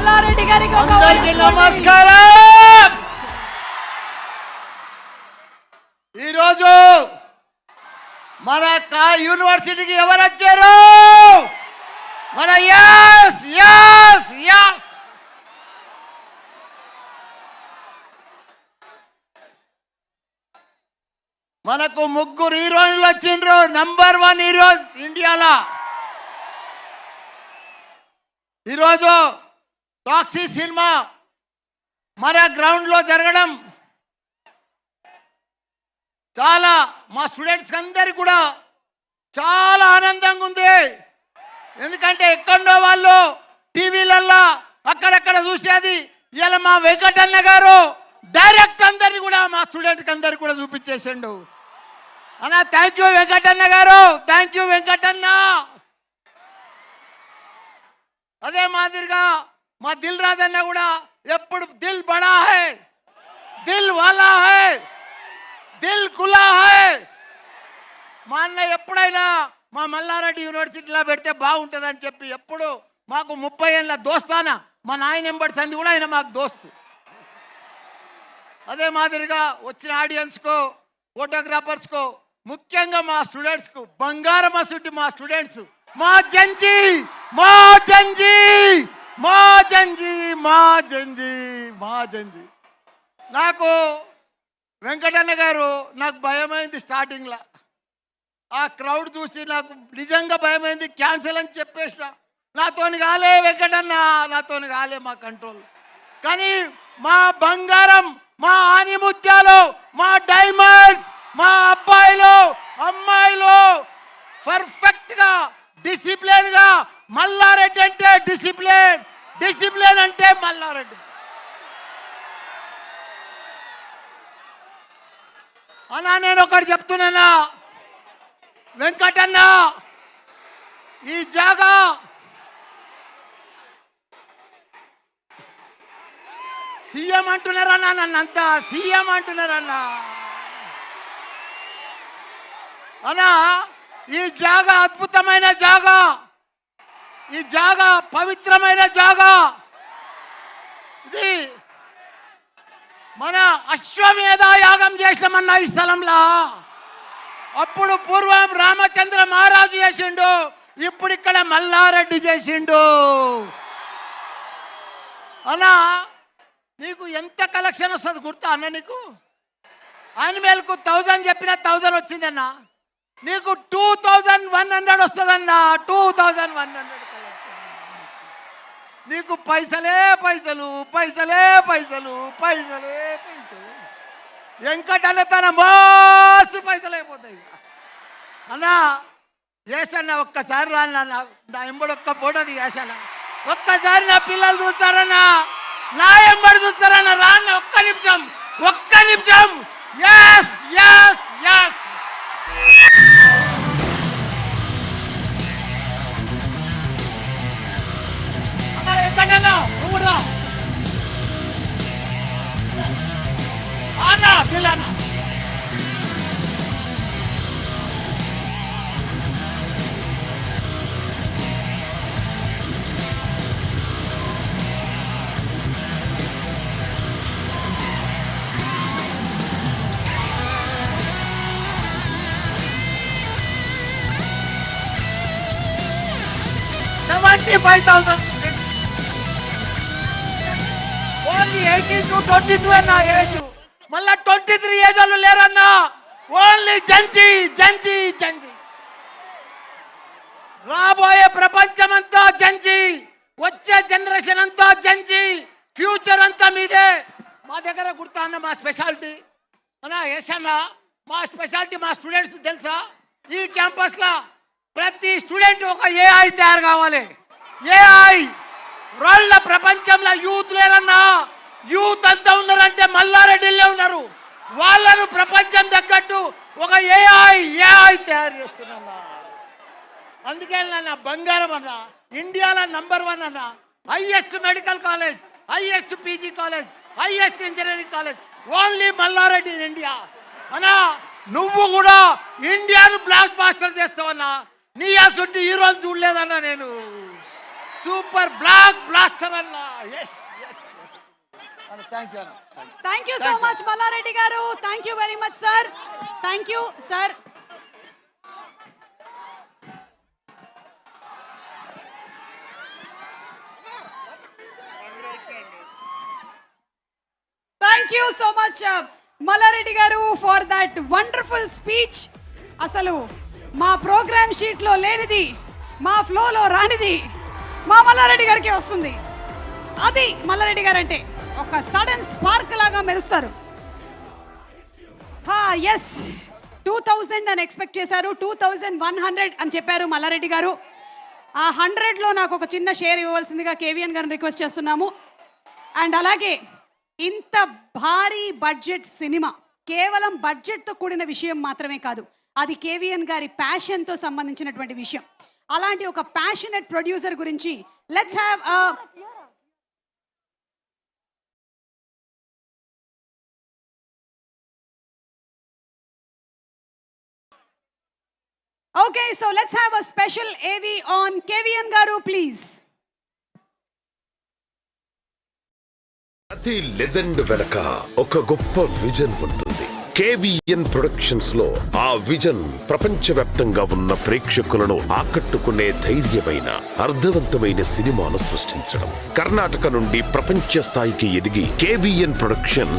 మల్లారెడ్డి గారికి నమస్కారం. ఈరోజు మన యూనివర్సిటీకి ఎవరు వచ్చారు? మన యస్ యస్ యస్ మనకు ముగ్గురు హీరోయిన్లు వచ్చిండ్రు. నంబర్ 1 హీరో ఇండియాలో. ఈరోజు టాక్సీ సినిమా మన గ్రౌండ్లో జరగడం చాలా మా స్టూడెంట్స్ అందరికి కూడా చాలా ఆనందంగా ఉంది. ఎందుకంటే ఎక్కడో వాళ్ళు టీవీలల్లో అక్కడక్కడ చూసేది ఇలా మా వెంకటన్న గారు డైరెక్ట్ అందరినీ కూడా మా స్టూడెంట్కి అందరికి కూడా చూపించేసిండు. అన్న థ్యాంక్ యూ వెంకటన్న గారు, థ్యాంక్ యూ వెంకటన్న. అదే మాదిరిగా మా దిల్ రాజు అన్న కూడా ఎప్పుడు దిల్ బడా హై, దిల్ వాలా హై, దిల్ కులా హై. మా అన్న ఎప్పుడైనా మా మల్లారెడ్డి యూనివర్సిటీలో పెడితే బాగుంటుందని చెప్పి ఎప్పుడు మాకు 30 ఏళ్ళ దోస్తానా మా నాయన ఎంబడి కూడా ఆయన మాకు దోస్తు. అదే మాదిరిగా వచ్చిన ఆడియన్స్కో ఫోటోగ్రాఫర్స్కో ముఖ్యంగా మా స్టూడెంట్స్కు బంగారం అసుటి మా స్టూడెంట్స్ మా జంజీ మా జంజీ మా జంజీ మా జంజీ మా జంజీ. నాకు వెంకటన్న గారు నాకు భయమైంది స్టార్టింగ్లో. ఆ క్రౌడ్ చూసి నాకు నిజంగా భయమైంది. క్యాన్సిల్ అని చెప్పేసిన. నాతోని కాలే వెంకటన్న, నాతోని కాలే మా కంట్రోల్. కానీ మా బంగారం, మా ఆనిముత్యాలు, మా డైమండ్స్, మా అబ్బాయిలు అమ్మాయిలు పర్ఫెక్ట్గా డిసిప్లిన్గా మల్లారెడ్డి అంటే డిసిప్లిన్, డిసిప్లిన్ అంటే మల్లారెడ్డి. అన్నా నేను ఒకటి చెప్తున్నానా వెంకటన్న, ఈ జాగా సీఎం అంటున్నారన్నా, నన్నంతా సీఎం అంటున్నారన్నా. అన్నా ఈ జాగా అద్భుతమైన జాగా, ఈ జాగా పవిత్రమైన జాగా. ఇది మన అశ్వమేధ యాగం చేసామన్నా ఈ స్థలంలో. అప్పుడు పూర్వం రామచంద్ర మహారాజు చేసిండు, ఇప్పుడు ఇక్కడ మల్లారెడ్డి చేసిండు. అన్నా నీకు ఎంత కలెక్షన్ వస్తుంది గుర్తా అన్న? నీకు యానిమల్కు 1000 చెప్పిన 1000 వచ్చిందన్న. నీకు 2100 వస్తుందన్న. 2100 నీకు పైసలే పైసలు, పైసలే పైసలు, పైసలే పైసలు. వెంకటన్న తన మస్తు పైసలు అయిపోతాయి అన్నా. వేసన్న ఒక్కసారి రాన్న, నా ఎంబడి ఒక్క ఫోటో దిగేసన్న. ఒక్కసారి నా పిల్లలు చూస్తారన్నా, నా ఎంబడి చూస్తారన్నా. రాన్న ఒక్క నిమిషం, ఒక్క నిమిషం. Yes yes yes. వెంకటన్న నువ్వు రా అన్నా, పిల్లన్న. ఓన్లీ 18 to 22 అన్న ఏజ్. మళ్ళా 23 ఏజ్ వాళ్ళు లేరన్నా. ఓన్లీ జంజీ జంజీ జంజీ. రాబోయే ప్రపంచం అంతా జంజీ, వచ్చే జనరేషన్ అంతా జంజీ, ఫ్యూచర్ అంతా మీదే. మా దగ్గర గుర్తా అన్న మా స్పెషాలిటీ అన్నా. ఎస్ అన్న మా స్పెషాలిటీ మా స్టూడెంట్స్ తెలుసా? ఈ క్యాంపస్లో ప్రతి స్టూడెంట్ ఒక ఏఐ తయారు కావాలి. ఏఐ వరల్డ్ ప్రపంచంలో యూత్ లేరన్నా. యూత్ అంతా ఉన్నారంటే మల్లారెడ్డిలో ఉన్నారు. వాళ్ళను ప్రపంచం తగ్గట్టు ఒక ఏఐ తయారు చేస్తున్నా. అందుకే నా బంగారం అన్న, ఇండియాలో నంబర్ 1 అన్న. Highest medical college, highest PG college, highest engineering college only Malla Reddy in India అన్నా. నువ్వు కూడా ఇండియాను బ్లాక్ బాస్టర్ చేస్తావన్నా. నీ అసలు హీరోని చూడలేదన్నా నేను. సూపర్ బ్లాక్ బ్లాస్టర్ అన్న. ఎస్ ఎస్ థ్యాంక్ యూ అన్న. Thank you so much Mallareddy గారు. Thank you very much sir. Thank you sir. Thank you so much Mallareddy గారు ఫర్ దట్ వండర్ఫుల్ స్పీచ్. అసలు మా ప్రోగ్రామ్ షీట్లో లేనిది, మా ఫ్లోలో రానిది మా మల్లారెడ్డి గారికి వస్తుంది. అది మల్లారెడ్డి గారు అంటే ఒక సడన్ స్పార్క్ లాగా మెరుస్తారు. ఎస్ 2000 అని ఎక్స్పెక్ట్ చేశారు, 2100 అని చెప్పారు మల్లారెడ్డి గారు. ఆ 100లో నాకు ఒక చిన్న షేర్ ఇవ్వవలసిందిగా కేవీఎన్ గారిని రిక్వెస్ట్ చేస్తున్నాము. అండ్ అలాగే ఇంత భారీ బడ్జెట్ సినిమా కేవలం బడ్జెట్తో కూడిన విషయం మాత్రమే కాదు, అది కేవీఎన్ గారి ప్యాషన్తో సంబంధించినటువంటి విషయం. అలాంటి ఒక ప్యాషనెట్ ప్రొడ్యూసర్ గురించి let's have okay, so let's have a special ఏవి ఆన్ కేవీఎన్ గారు ప్లీజ్. ప్రతి లెజెండ్ వెనక ఒక గొప్ప విజన్ ఉంటుంది. కేవీఎన్ ప్రొడక్షన్స్ లో ఆ విజన్ ప్రపంచవ్యాప్తంగా ఉన్న ప్రేక్షకులను ఆకట్టుకునే ధైర్యమైన అర్థవంతమైన సినిమాను సృష్టించడం. కర్ణాటక నుండి ప్రపంచ స్థాయికి ఎదిగి కేవీఎన్ ప్రొడక్షన్స్